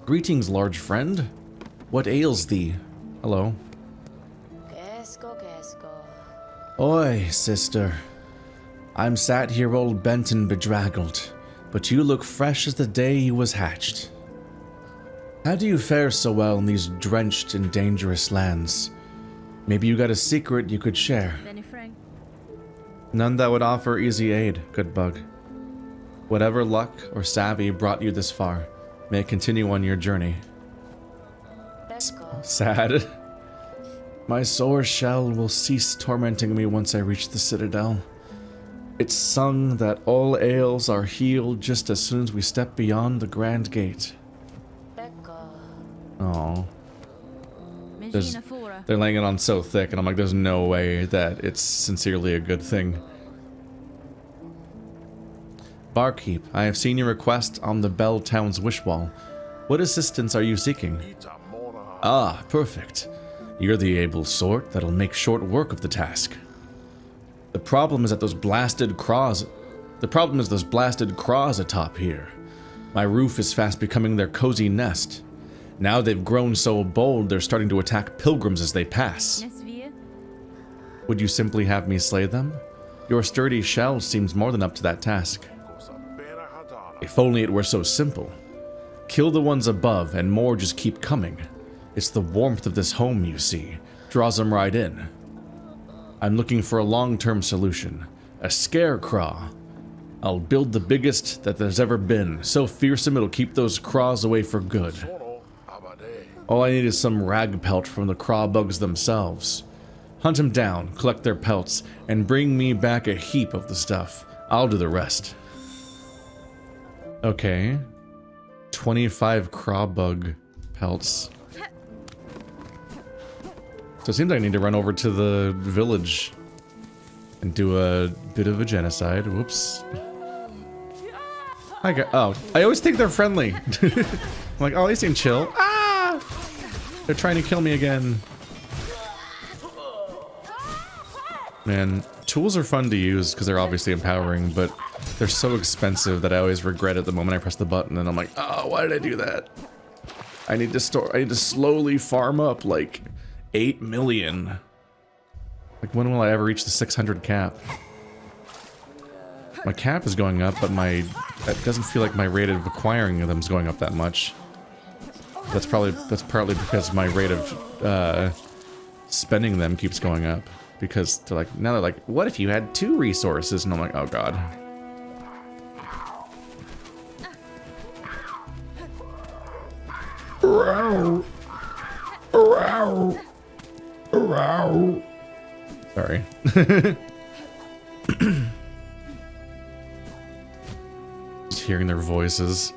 Greetings, large friend. What ails thee? Hello. Oi, sister. I'm sat here all bent and bedraggled, but you look fresh as the day you was hatched. How do you fare so well in these drenched and dangerous lands? Maybe you got a secret you could share. None that would offer easy aid, good bug. Whatever luck or savvy brought you this far, may it continue on your journey. Sad. My sore shell will cease tormenting me once I reach the citadel. It's sung that all ails are healed just as soon as we step beyond the grand gate. Oh. They're laying it on so thick, and I'm like, there's no way that it's sincerely a good thing. Barkeep, I have seen your request on the Bell Town's wish wall. What assistance are you seeking? Ah, perfect. You're the able sort that'll make short work of the task. The problem is those blasted craws atop here. My roof is fast becoming their cozy nest. Now they've grown so bold, they're starting to attack pilgrims as they pass. Would you simply have me slay them? Your sturdy shell seems more than up to that task. If only it were so simple. Kill the ones above, and more just keep coming. It's the warmth of this home, you see, draws them right in. I'm looking for a long-term solution. A scarecrow. I'll build the biggest that there's ever been, so fearsome it'll keep those craws away for good. All I need is some rag pelt from the craw bugs themselves. Hunt them down, collect their pelts, and bring me back a heap of the stuff. I'll do the rest. Okay. 25 craw bug pelts. So it seems like I need to run over to the village and do a bit of a genocide. Whoops. Oh, I always think they're friendly. I'm like, oh, they seem chill. Ah! They're trying to kill me again. Man, tools are fun to use because they're obviously empowering, but they're so expensive that I always regret it the moment I press the button, and I'm like, oh, why did I do that? I need to slowly farm up like 8 million. Like, when will I ever reach the 600 cap? My cap is going up, but that doesn't feel like my rate of acquiring them is going up that much. That's partly because my rate of spending them keeps going up. Because now they're like, what if you had 2 resources? And I'm like, oh god. Sorry. Just hearing their voices.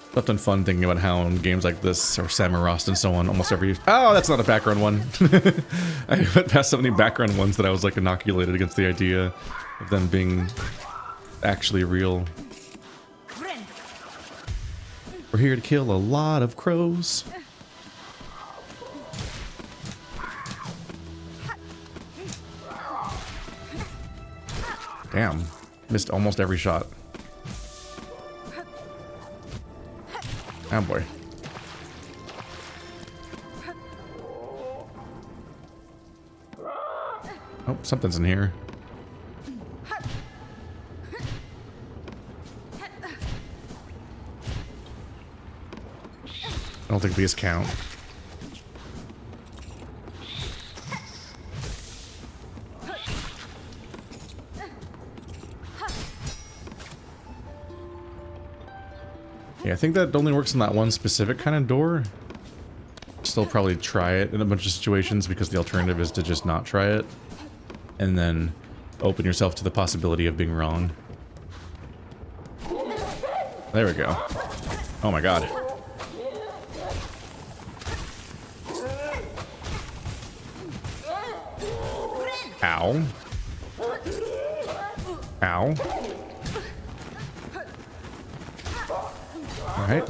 It's often fun thinking about how in games like this, or Samorost and so on, almost every... Oh, that's not a background one. I went past so many background ones that I was like inoculated against the idea of them being actually real. We're here to kill a lot of crows. Damn. Missed almost every shot. Oh boy. Oh, something's in here. I don't think these count. Yeah, I think that only works in that one specific kind of door. Still probably try it in a bunch of situations because the alternative is to just not try it. And then open yourself to the possibility of being wrong. There we go. Oh my god. Ow. Ow. Alright.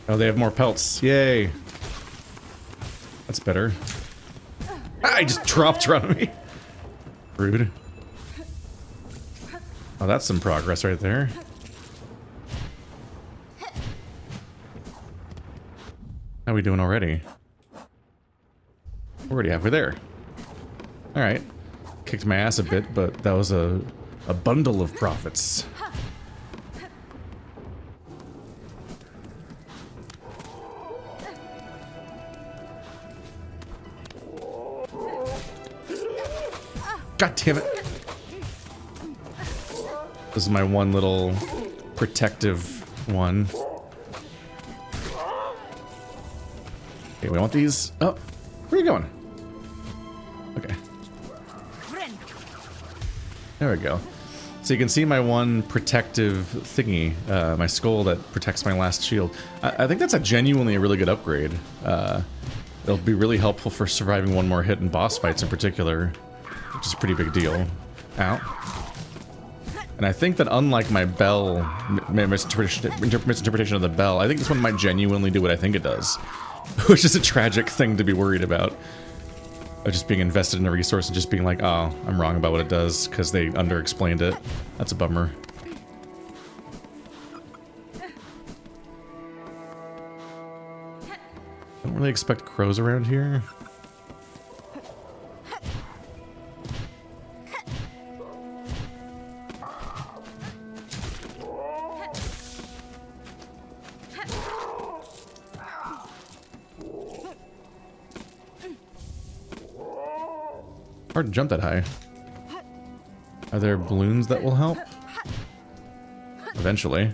Oh, they have more pelts. Yay. That's better. Ah, I just dropped her on me. Rude. Oh, that's some progress right there. How are we doing already? We're already halfway there. Alright. Kicked my ass a bit, but that was a bundle of profits. God damn it. This is my one little protective one. Okay, we want these. Oh, where are you going? Okay. There we go. So you can see my one protective thingy, my skull that protects my last shield. I think that's a really good upgrade. It'll be really helpful for surviving one more hit in boss fights in particular, which is a pretty big deal. Ow. And I think that unlike my bell, misinterpretation of the bell, I think this one might genuinely do what I think it does. Which is a tragic thing to be worried about. Of just being invested in a resource and just being like, oh, I'm wrong about what it does because they under-explained it. That's a bummer. Don't really expect crows around here. Hard to jump that high. Are there balloons that will help? Eventually.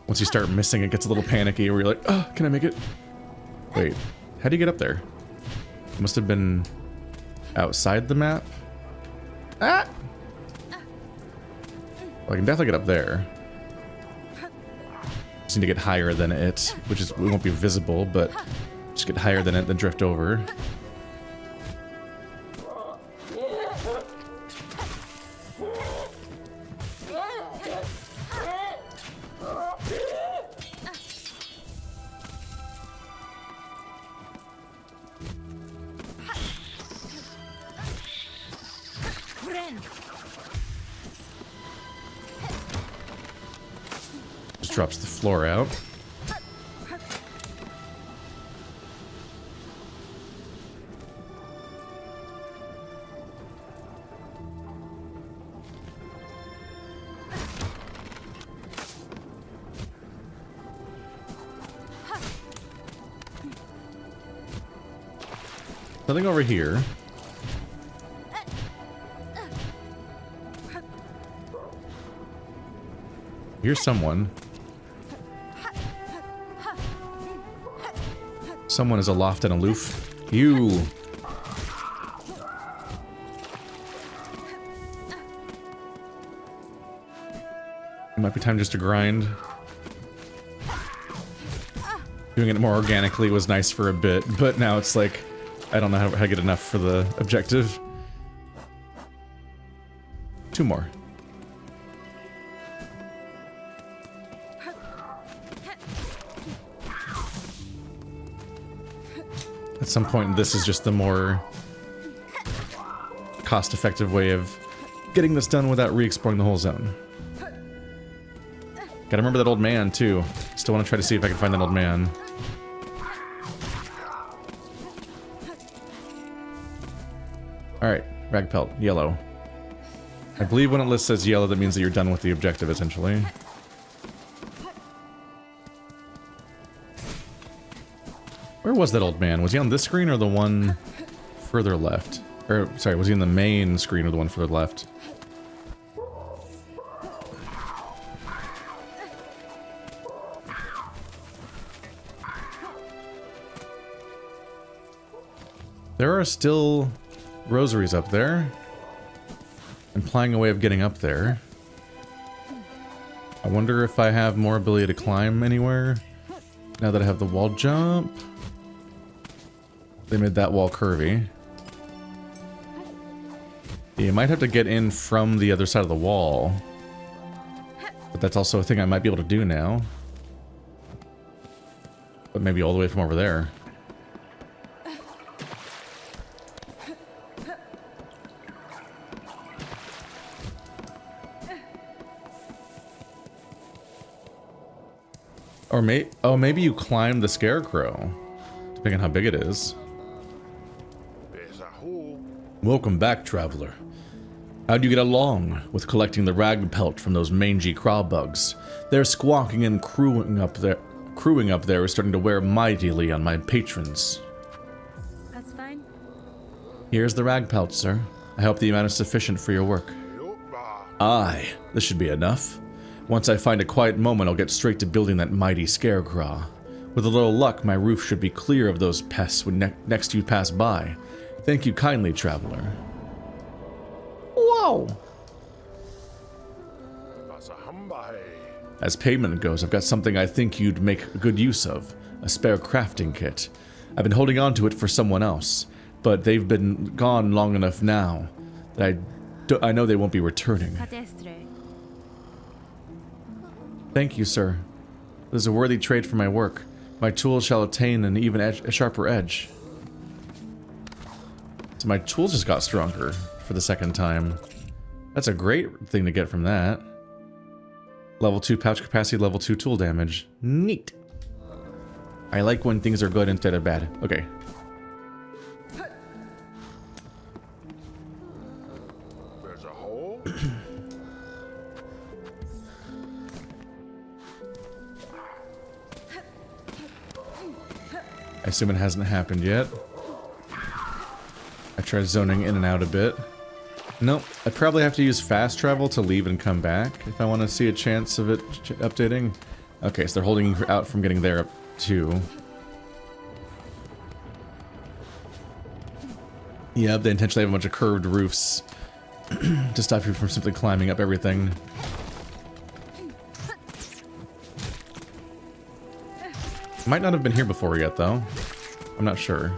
Once you start missing, it gets a little panicky where you're like, oh, can I make it? Wait, how do you get up there? It must have been outside the map. Ah! Well, I can definitely get up there. Just need to get higher than it, which is, we won't be visible, but just get higher than it, then drift over. Drops the floor out. Nothing over here. Here's someone. Someone is aloft and aloof. You! It might be time just to grind. Doing it more organically was nice for a bit, but now it's like, I don't know how to get enough for the objective. 2 more. At some point, this is just the more cost-effective way of getting this done without re-exploring the whole zone. Gotta remember that old man, too. Still want to try to see if I can find that old man. Alright, rag pelt, yellow. I believe when a list says yellow, that means that you're done with the objective, essentially. Where was that old man? Was he on this screen or the one further left? Or, sorry, was he in the main screen or the one further left? There are still rosaries up there. Implying a way of getting up there. I wonder if I have more ability to climb anywhere now that I have the wall jump. They made that wall curvy. You might have to get in from the other side of the wall. But that's also a thing I might be able to do now. But maybe all the way from over there. Or maybe you climb the scarecrow, depending on how big it is. Welcome back, traveler. How'd you get along with collecting the rag pelt from those mangy craw bugs? Their squawking and crowing up there is starting to wear mightily on my patrons. That's fine. Here's the rag pelt, sir. I hope the amount is sufficient for your work. Aye, this should be enough. Once I find a quiet moment, I'll get straight to building that mighty scarecrow. With a little luck, my roof should be clear of those pests when next you pass by. Thank you kindly, traveler. Whoa! As payment goes, I've got something I think you'd make good use of. A spare crafting kit. I've been holding on to it for someone else, but they've been gone long enough now that I know they won't be returning. Thank you, sir. This is a worthy trade for my work. My tools shall attain an even a sharper edge. So my tools just got stronger for the second time. That's a great thing to get from that. Level 2 pouch capacity, level 2 tool damage. Neat. I like when things are good instead of bad. Okay. There's a hole. I assume it hasn't happened yet. I tried zoning in and out a bit. Nope, I'd probably have to use fast travel to leave and come back if I want to see a chance of it updating. Okay, so they're holding out from getting there up too. Yeah, they intentionally have a bunch of curved roofs to stop you from simply climbing up everything. Might not have been here before yet, though. I'm not sure.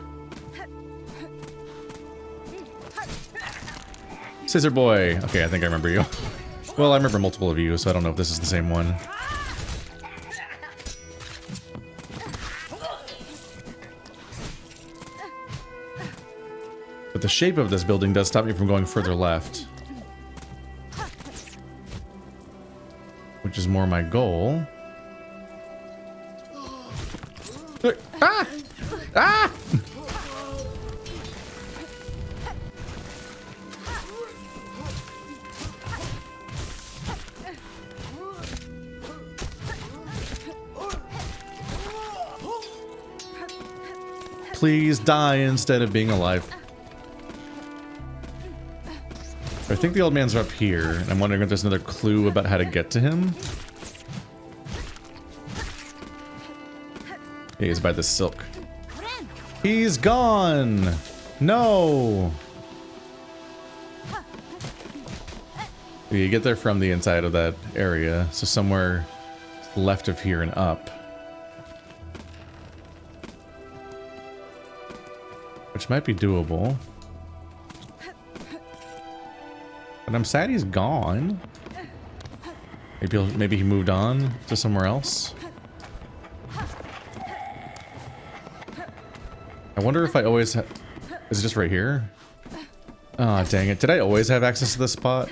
Scissor boy! Okay, I think I remember you. Well, I remember multiple of you, so I don't know if this is the same one. But the shape of this building does stop me from going further left. Which is more my goal. Ah! Ah! Please die instead of being alive. I think the old man's up here, and I'm wondering if there's another clue about how to get to him. Yeah, he's by the silk. He's gone! No! You get there from the inside of that area, so somewhere left of here and up. Which might be doable. But I'm sad he's gone. Maybe he moved on to somewhere else. I wonder if I always have... Is it just right here? Aw, oh, dang it. Did I always have access to this spot?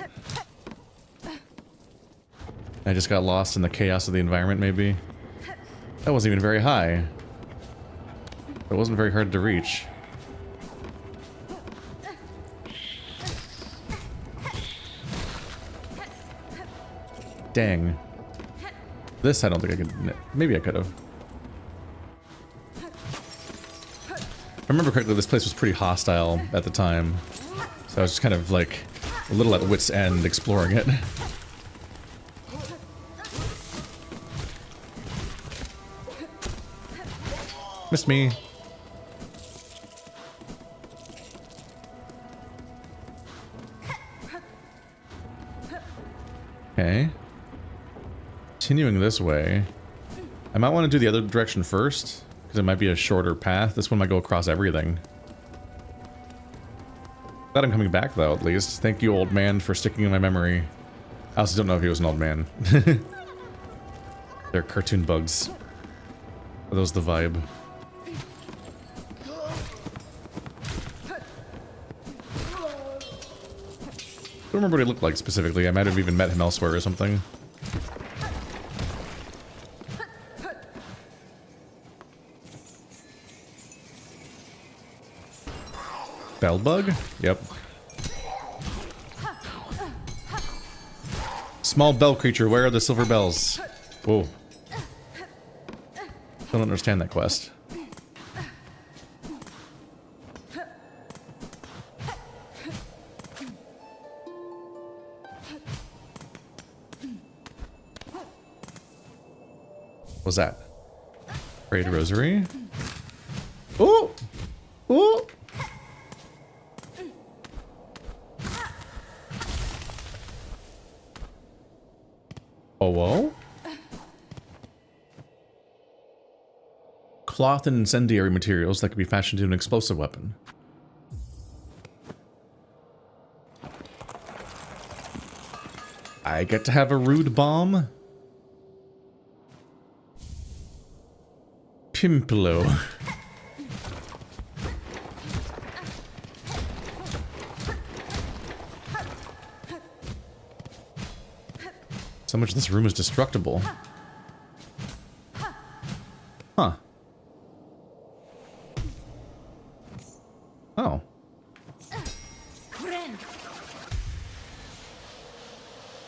I just got lost in the chaos of the environment, maybe? That wasn't even very high. It wasn't very hard to reach. Dang. This I don't think I could... Maybe I could have. If I remember correctly, this place was pretty hostile at the time. So I was just kind of like a little at wit's end exploring it. Missed me. Okay. Continuing this way. I might want to do the other direction first, because it might be a shorter path. This one might go across everything. Glad I'm coming back, though, at least. Thank you, old man, for sticking in my memory. I also don't know if he was an old man. They're cartoon bugs. Are those the vibe? I don't remember what he looked like specifically. I might have even met him elsewhere or something. Bell bug? Yep. Small bell creature, where are the silver bells? Whoa. Don't understand that quest. What's that? Braid rosary. Ooh! Ooh! Oh, whoa? Cloth and incendiary materials that can be fashioned into an explosive weapon. I get to have a rude bomb. Pimplo. So much of this room is destructible. Huh. Oh.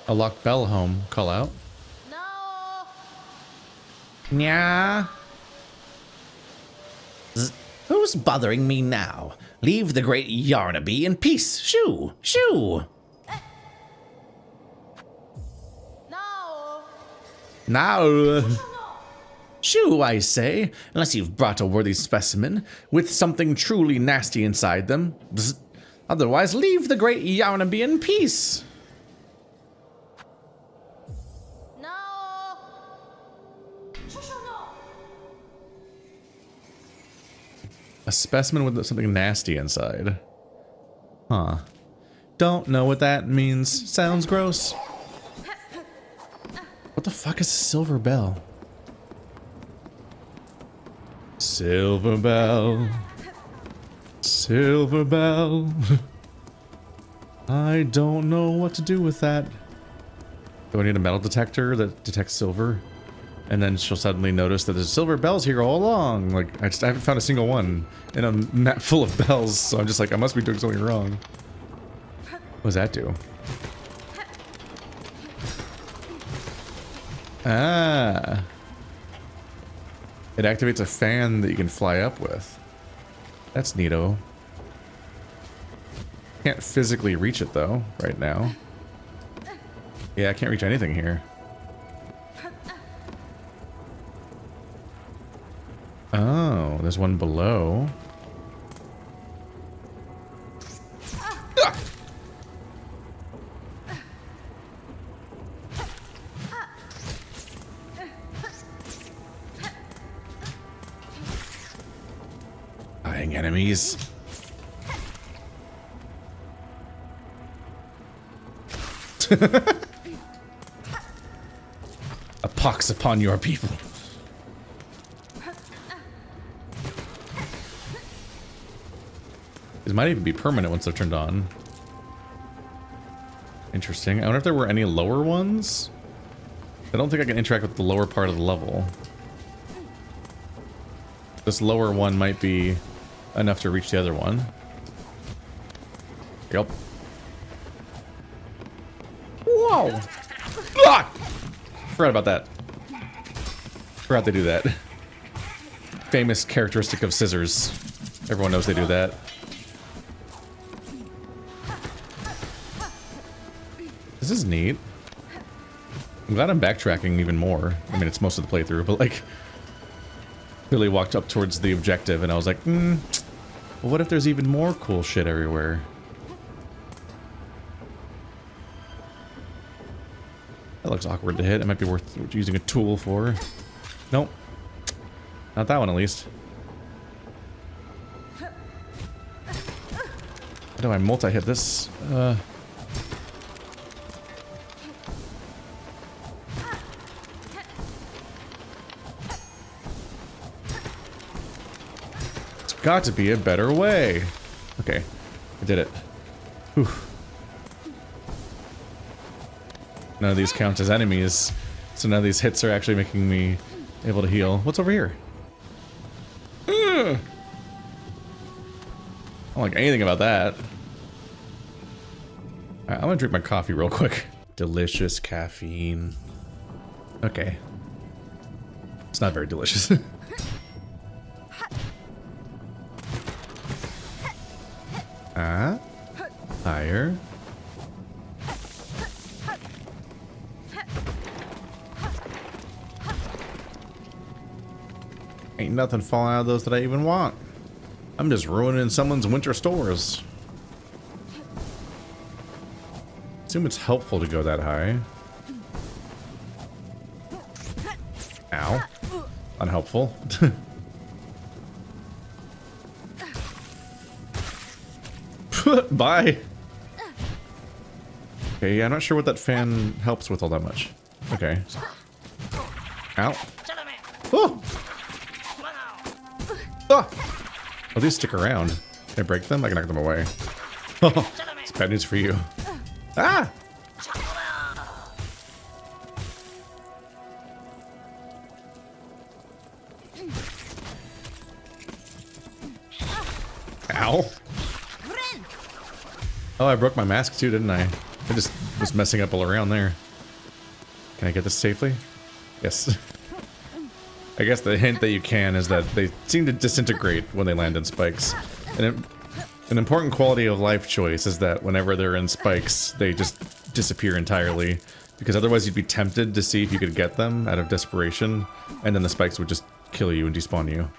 A locked bell home. Call out. No. Nya. Who's bothering me now? Leave the great Yarnaby in peace. Shoo! Shoo! No. Now. Shoo, I say, unless you've brought a worthy specimen with something truly nasty inside them. Bzz. Otherwise, leave the great Yarnaby in peace. No. A specimen with something nasty inside. Huh. Don't know what that means. Sounds gross. What the fuck is a silver bell? Silver bell. Silver bell. I don't know what to do with that. Do I need a metal detector that detects silver? And then she'll suddenly notice that there's silver bells here all along. Like, I haven't found a single one in a map full of bells, so I'm just like, I must be doing something wrong. What does that do? Ah. It activates a fan that you can fly up with. That's neato. Can't physically reach it though, right now. Yeah, I can't reach anything here. Oh, there's one below. Ah! Eyeing enemies. A pox upon your people. These might even be permanent once they're turned on. Interesting. I wonder if there were any lower ones? I don't think I can interact with the lower part of the level. This lower one might be enough to reach the other one. Yep. Whoa! Ah! Forgot about that. Forgot they do that. Famous characteristic of scissors. Everyone knows they do that. This is neat. I'm glad I'm backtracking even more. I mean, it's most of the playthrough, but like... Billy walked up towards the objective and I was like, well, what if there's even more cool shit everywhere? That looks awkward to hit. It might be worth using a tool for. Nope. Not that one, at least. How do I multi-hit this? It's got to be a better way. Okay. I did it. Whew. None of these count as enemies, so none of these hits are actually making me able to heal. What's over here? don't like anything about that. Alright, I'm gonna drink my coffee real quick. Delicious caffeine. Okay. It's not very delicious. Ah. Higher. Ain't nothing falling out of those that I even want. I'm just ruining someone's winter stores. Assume it's helpful to go that high. Ow. Unhelpful. Bye. Okay, yeah, I'm not sure what that fan helps with all that much. Okay. Ow. Oh! Ah! Oh, these stick around. Can I break them? I can knock them away. Oh, it's bad news for you. Ah! Ow. Oh, I broke my mask too, didn't I? I just was messing up all around there. Can I get this safely? Yes. I guess the hint that you can is that they seem to disintegrate when they land in spikes. And an important quality of life choice is that whenever they're in spikes, they just disappear entirely. Because otherwise you'd be tempted to see if you could get them out of desperation, and then the spikes would just kill you and despawn you.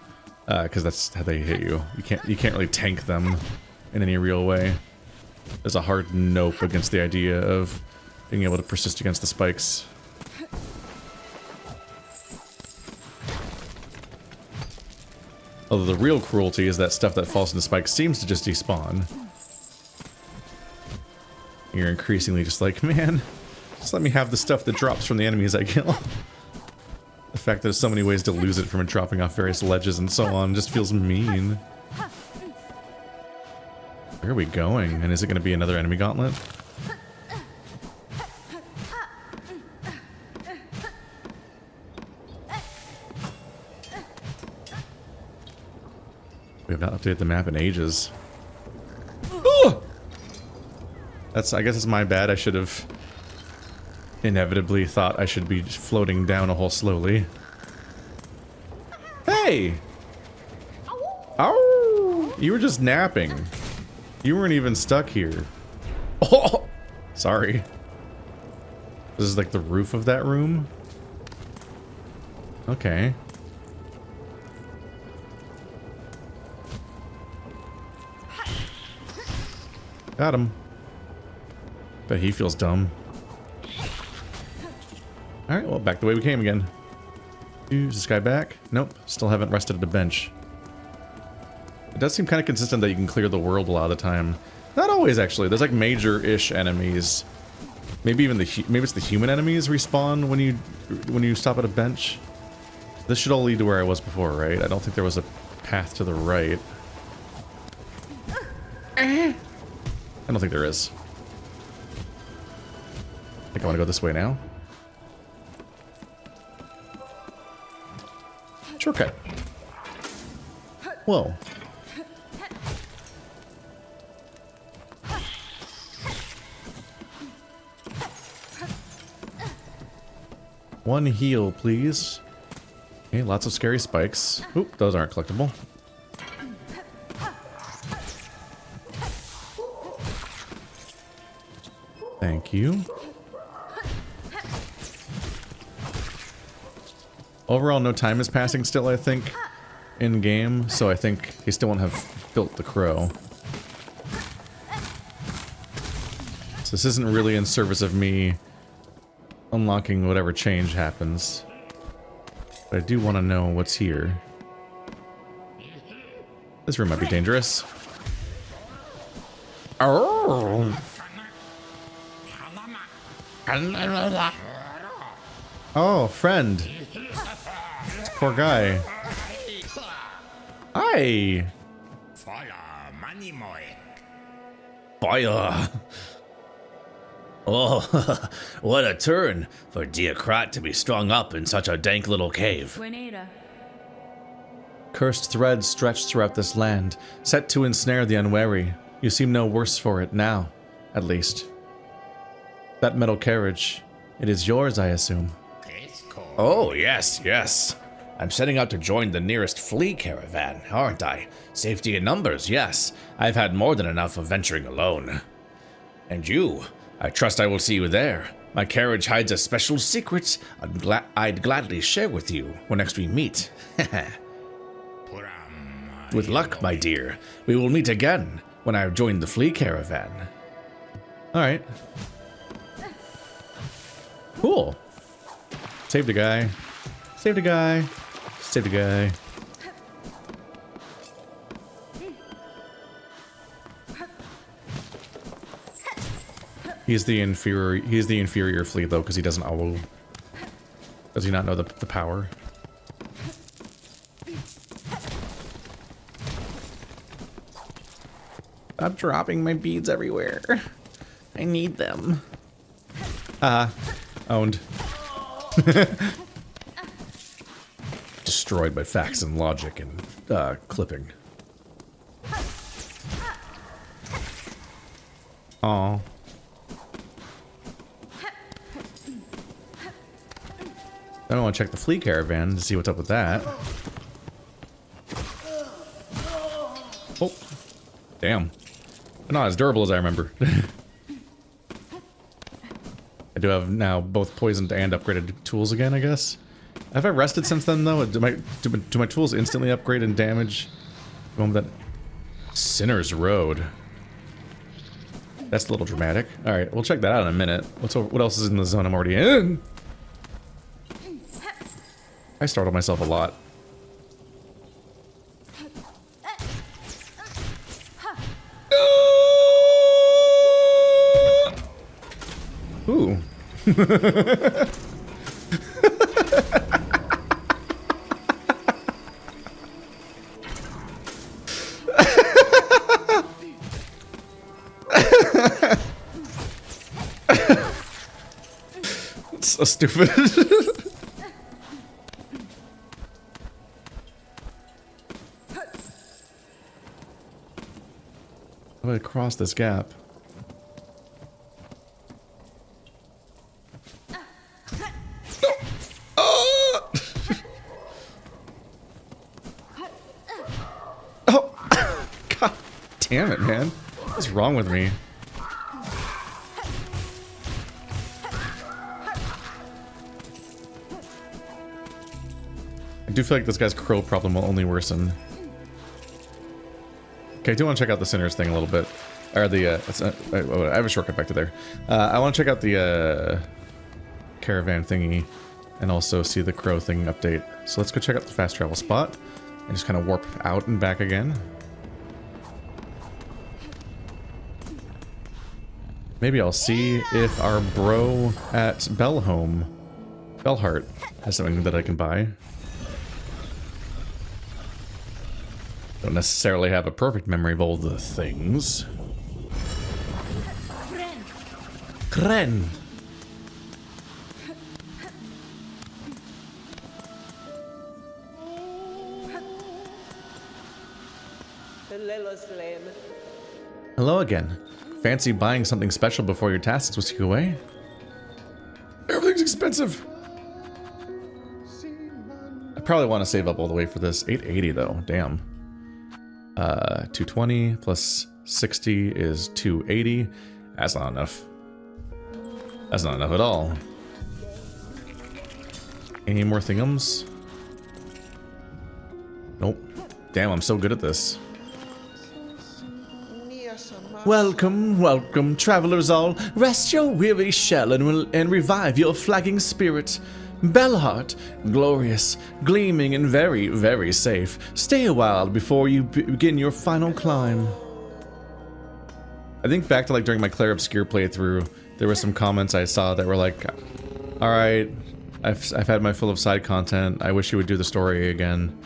Because that's how they hit you. You can't really tank them in any real way. There's a hard nope against the idea of being able to persist against the spikes. Although the real cruelty is that stuff that falls into spikes seems to just despawn. You're increasingly just like, man, just let me have the stuff that drops from the enemies I kill. The fact that there's so many ways to lose it from it dropping off various ledges and so on just feels mean. Where are we going? And is it going to be another enemy gauntlet? We have not updated the map in ages. Oh! I guess it's my bad. I should have inevitably thought I should be floating down a hole slowly. Hey! Oh! You were just napping. You weren't even stuck here. Oh! Sorry. This is like the roof of that room? Okay. Got him. Bet he feels dumb. Alright, well, back the way we came again. Is this guy back? Nope, still haven't rested at a bench. It does seem kind of consistent that you can clear the world a lot of the time. Not always, actually. There's like major-ish enemies. Maybe even maybe it's the human enemies respawn when you stop at a bench. This should all lead to where I was before, right? I don't think there was a path to the right. I don't think there is. I think I want to go this way now. Shortcut. Whoa. One heal, please. Okay, lots of scary spikes. Oop, those aren't collectible. Thank you. Overall, no time is passing still, I think, in game, so I think he still won't have built the crow. So this isn't really in service of me unlocking whatever change happens. But I do want to know what's here. This room might be dangerous. Oh, friend. Poor guy. Hi. Fire. Oh, what a turn for dear Kratt to be strung up in such a dank little cave. Cursed threads stretch throughout this land, set to ensnare the unwary. You seem no worse for it now, at least. That metal carriage, it is yours, I assume. Oh, yes, yes. I'm setting out to join the nearest flea caravan, aren't I? Safety in numbers, yes. I've had more than enough of venturing alone. And you, I trust I will see you there. My carriage hides a special secret I'd gladly share with you when next we meet. With luck, my dear, we will meet again when I join the flea caravan. Alright. Cool. Saved a guy. Saved a guy. Saved a guy. He's the inferior flea though, because he doesn't does he not know the power? Stop dropping my beads everywhere. I need them. Owned. Destroyed by facts and logic and clipping. Aw. I don't want to check the flea caravan to see what's up with that. Oh. Damn. They're not as durable as I remember. I do have now both poisoned and upgraded tools again, I guess. Have I rested since then, though? Do my tools instantly upgrade in damage? Going with that Sinner's Road. That's a little dramatic. Alright, we'll check that out in a minute. What else is in the zone I'm already in? I startled myself a lot. Ooh. It's so stupid. I'm gonna cross this gap. Damn it, man. What's wrong with me? I do feel like this guy's crow problem will only worsen. Okay, I do want to check out the Sinner's thing a little bit. Or the, I have a shortcut back to there. I want to check out the, caravan thingy. And also see the crow thing update. So let's go check out the fast travel spot. And just kind of warp out and back again. Maybe I'll see if our bro at Bellheart has something that I can buy. Don't necessarily have a perfect memory of all the things. Kren! Hello again. Fancy buying something special before your tasks whisk you away? Everything's expensive. I probably want to save up all the way for this. 880 though, damn. 220 plus 60 is 280. That's not enough. That's not enough at all. Any more thingums? Nope. Damn, I'm so good at this. Welcome, welcome, travelers all. Rest your weary shell and revive your flagging spirit. Ballard, glorious, gleaming, and very, very safe. Stay a while before you begin your final climb. I think back to like during my Claire Obscure playthrough, there were some comments I saw that were like, "Alright, I've had my fill of side content. I wish you would do the story again."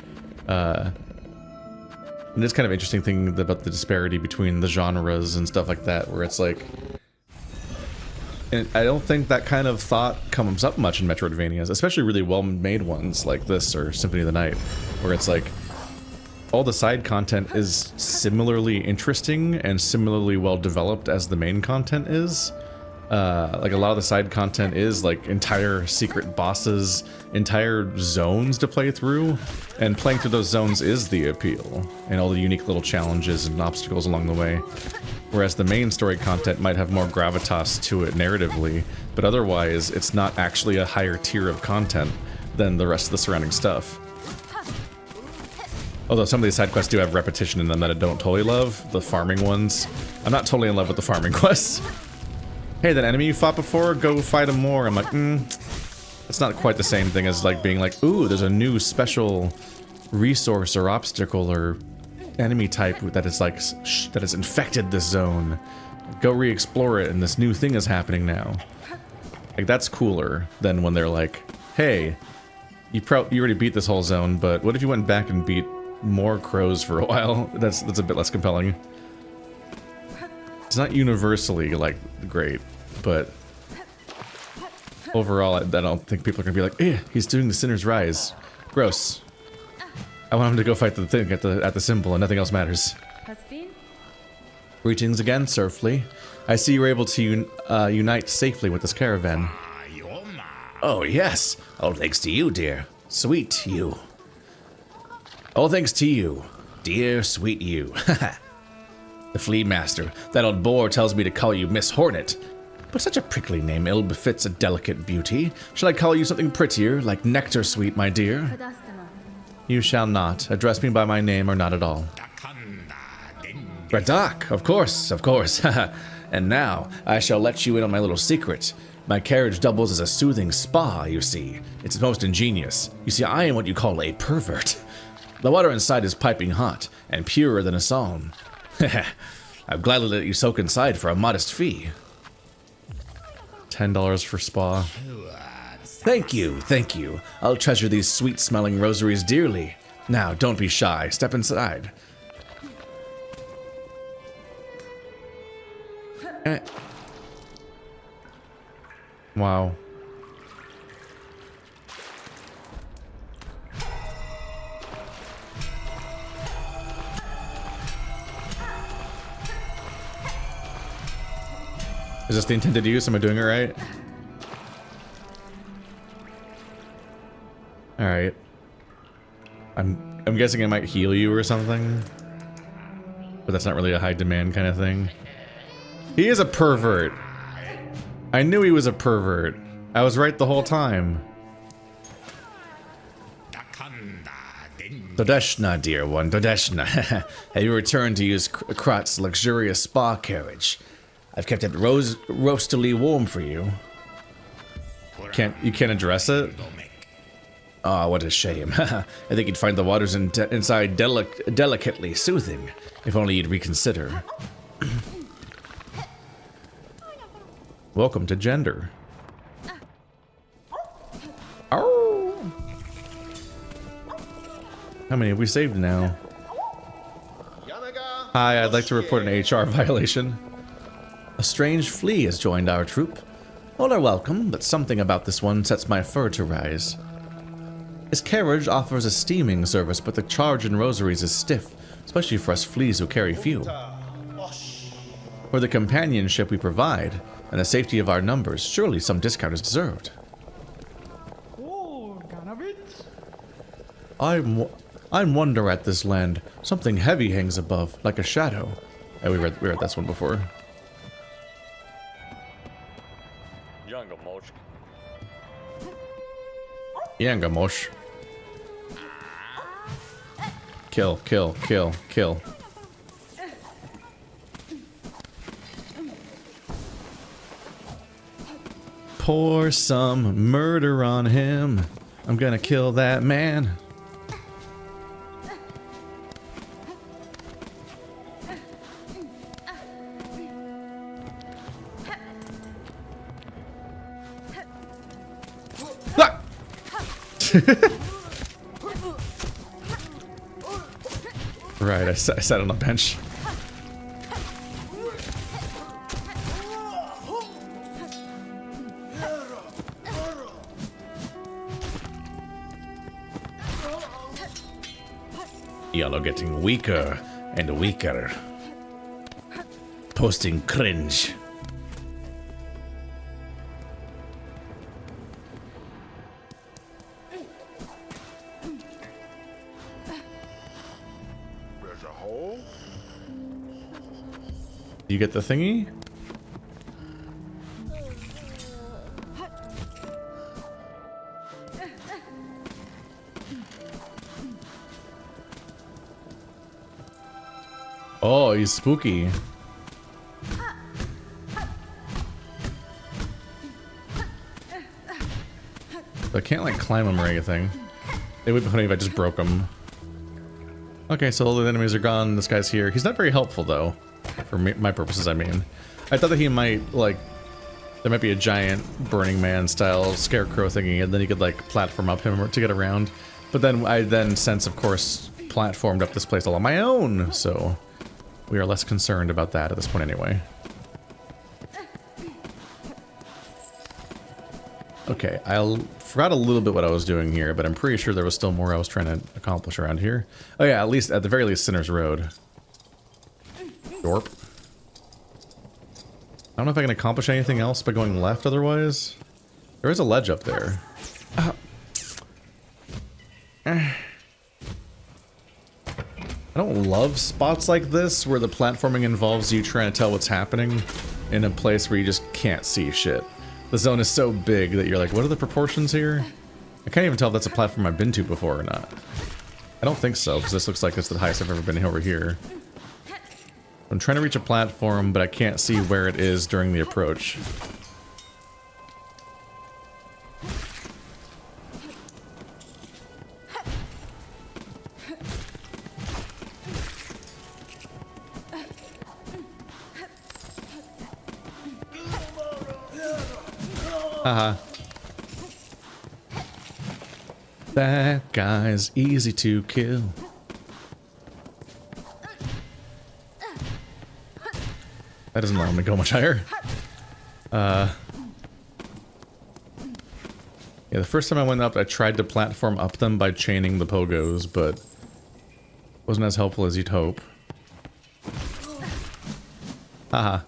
And it's kind of interesting thing about the disparity between the genres and stuff like that, where it's like... And I don't think that kind of thought comes up much in Metroidvanias, especially really well-made ones like this or Symphony of the Night, where it's like, all the side content is similarly interesting and similarly well developed as the main content is. Like a lot of the side content is like entire secret bosses, entire zones to play through, and playing through those zones is the appeal, and all the unique little challenges and obstacles along the way. Whereas the main story content might have more gravitas to it narratively, but otherwise it's not actually a higher tier of content than the rest of the surrounding stuff. Although some of these side quests do have repetition in them that I don't totally love, the farming ones. I'm not totally in love with the farming quests. Hey, that enemy you fought before, go fight him more. I'm like, it's not quite the same thing as like being like, ooh, there's a new special resource or obstacle or enemy type that is like, that has infected this zone. Go re-explore it and this new thing is happening now. Like, that's cooler than when they're like, hey, you already beat this whole zone, but what if you went back and beat more crows for a while? That's a bit less compelling. It's not universally, like, great, but overall, I don't think people are gonna be like, eh, he's doing the Sinner's Rise. Gross. I want him to go fight the thing at the symbol and nothing else matters. Greetings again, Sir Flea. I see you were able to unite safely with this caravan. Oh, yes. All thanks to you, dear. Sweet you. All thanks to you. Dear, sweet you. The Flea Master. That old boar tells me to call you Miss Hornet. But such a prickly name ill befits a delicate beauty. Shall I call you something prettier, like Nectar Sweet, my dear? You shall not. Address me by my name or not at all. Radak, of course, of course. And now, I shall let you in on my little secret. My carriage doubles as a soothing spa, you see. It's most ingenious. You see, I am what you call a pervert. The water inside is piping hot, and purer than a psalm. I'd gladly let you soak inside for a modest fee. $10 for spa. Thank you, thank you. I'll treasure these sweet-smelling rosaries dearly. Now, don't be shy. Step inside. Wow. Is this the intended use? Am I doing it right? Alright. I'm guessing I might heal you or something. But that's not really a high demand kind of thing. He is a pervert. I knew he was a pervert. I was right the whole time. Dodeshna, dear one, Dodeshna. Have you returned to use Kratt's luxurious spa carriage? I've kept it roastily warm for you. You can't address it? Ah, what a shame. I think you'd find the waters inside delicately soothing, if only you'd reconsider. Welcome to gender. Oh. How many have we saved now? Hi, I'd like to report an HR violation. A strange flea has joined our troop. All are welcome, but something about this one sets my fur to rise. His carriage offers a steaming service, but the charge in rosaries is stiff, especially for us fleas who carry few. For the companionship we provide, and the safety of our numbers, surely some discount is deserved. I'm wonder at this land. Something heavy hangs above, like a shadow. Oh, we read this one before. Yangamosh. Kill, kill, kill, kill. Pour some murder on him. I'm gonna kill that man. Right, I sat on a bench. Y'all are getting weaker and weaker. Posting cringe. There's a hole? You get the thingy? Oh, he's spooky. I can't like climb him or anything. It would be funny if I just broke him. Okay, so all the enemies are gone. This guy's here. He's not very helpful though, for me, my purposes. I mean, I thought that he might like there might be a giant Burning Man style scarecrow thingy, and then he could like platform up him to get around. But then I since of course platformed up this place all on my own, so we are less concerned about that at this point anyway. Okay, I forgot a little bit what I was doing here, but I'm pretty sure there was still more I was trying to accomplish around here. Oh yeah, at the very least, Sinner's Road. Dorp. I don't know if I can accomplish anything else by going left otherwise. There is a ledge up there. I don't love spots like this where the platforming involves you trying to tell what's happening in a place where you just can't see shit. The zone is so big that you're like, what are the proportions here? I can't even tell if that's a platform I've been to before or not. I don't think so, because this looks like it's the highest I've ever been over here. I'm trying to reach a platform, but I can't see where it is during the approach. Haha. That guy's easy to kill. That doesn't allow me to go much higher. Yeah, the first time I went up, I tried to platform up them by chaining the pogos, but wasn't as helpful as you'd hope. Haha.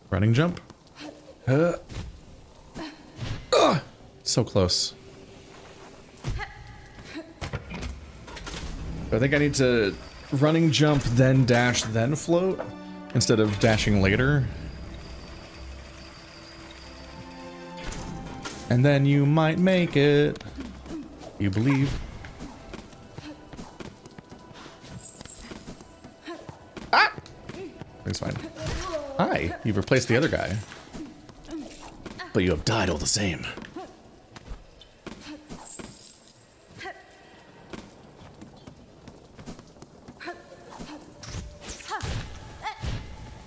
Running jump. So close. I think I need to running jump, then dash, then float, instead of dashing later. And then you might make it. You believe. Ah! It's fine. Hi, you've replaced the other guy. But you have died all the same.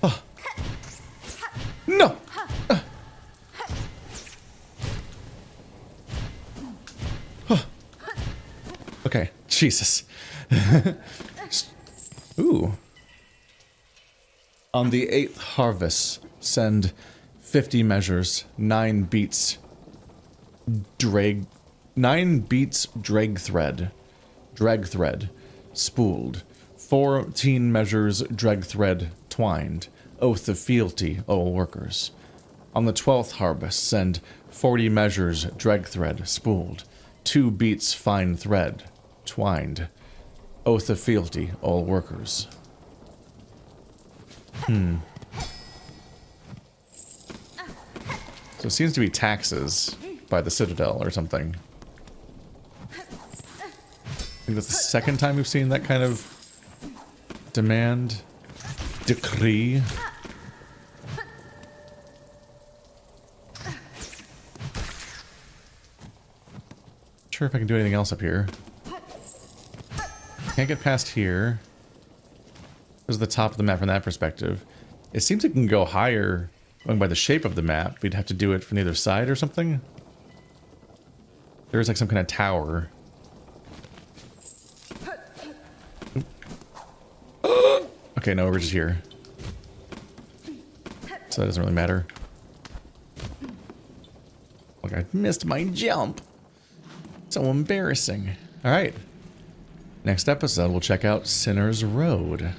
Oh. No! Oh. Okay, Jesus. Ooh. On the 8th harvest, send 50 measures, 9 beats drag thread, spooled, 14 measures drag thread twined, oath of fealty, all workers. On the 12th harvest, send 40 measures drag thread, spooled, 2 beats fine thread, twined, oath of fealty, all workers. So it seems to be taxes by the citadel or something. I think that's the second time we've seen that kind of demand. Decree. Not sure if I can do anything else up here. Can't get past here. This is the top of the map from that perspective. It seems it can go higher going by the shape of the map. We'd have to do it from either side or something. There's like some kind of tower. Okay, no, we're just here. So that doesn't really matter. Look, I missed my jump. So embarrassing. All right. Next episode, we'll check out Sinner's Road.